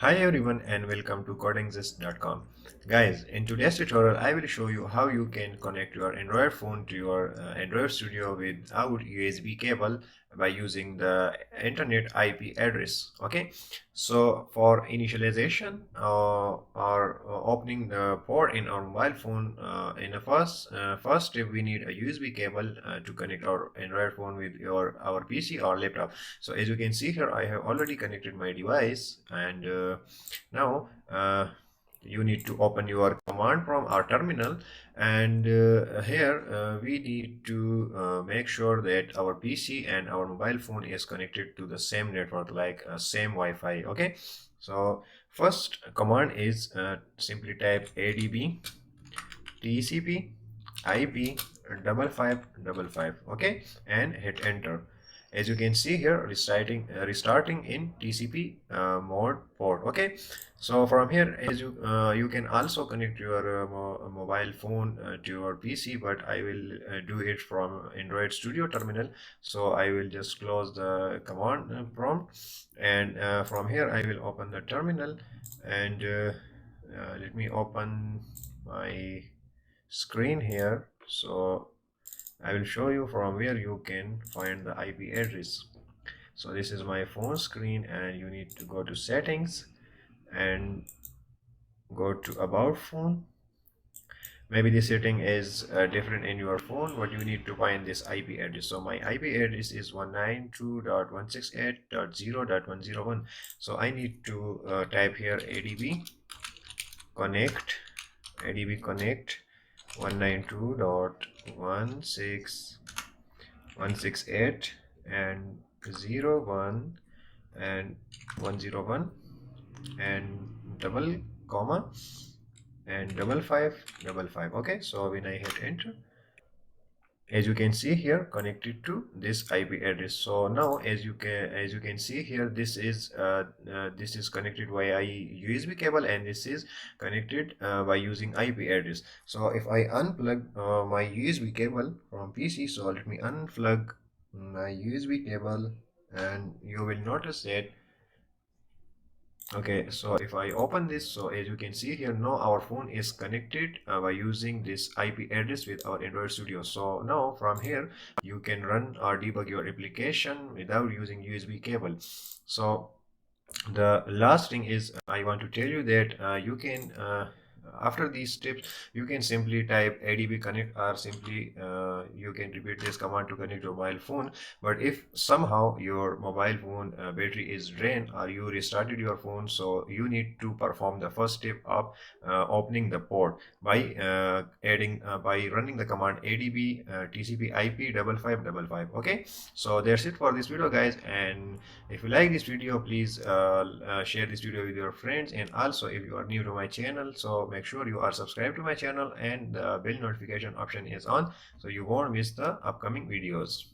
Hi everyone and welcome to codingzest.com. Guys, in today's tutorial I will show you how you can connect your Android phone to your Android Studio without USB cable by using the internet IP address. Okay, so for initialization or opening the port in our mobile phone, in the first step we need a USB cable to connect our Android phone with our PC or laptop. So as you can see here, I have already connected my device, and now you need to open your command prompt or terminal, and here we need to make sure that our PC and our mobile phone is connected to the same network, like same Wi-Fi. Okay, so first command is simply type adb tcp ip 5555. Okay, and hit enter. As you can see here, restarting in TCP mode port. Okay, so from here, as you can also connect your mobile phone to your PC, but I will do it from Android Studio terminal. So I will just close the command prompt, and from here I will open the terminal, and let me open my screen here. So I will show you from where you can find the IP address. So this is my phone screen, and you need to go to settings and go to about phone. Maybe the setting is different in your phone, but you need to find this IP address. So my IP address is 192.168.0.101. So I need to type here adb connect 192.168 and 01 and 101 and double comma and 5555. Okay, so when I hit enter, as you can see here, connected to this IP address. So now as you can see here, this is connected via USB cable, and this is connected by using IP address. So if I unplug my USB cable from PC, so let me unplug my USB cable, and you will notice that. Okay, so if I open this, so as you can see here, now our phone is connected by using this IP address with our Android Studio. So now from here you can run or debug your application without using USB cable. So the last thing is, I want to tell you that you can after these steps you can simply type adb connect, or simply you can repeat this command to connect your mobile phone. But if somehow your mobile phone battery is drained, or you restarted your phone, so you need to perform the first step of opening the port by by running the command adb tcp ip 5555. Okay, so that's it for this video, guys, and if you like this video, please share this video with your friends. And also, if you are new to my channel, so make sure you are subscribed to my channel, and the bell notification option is on, so you won't miss the upcoming videos.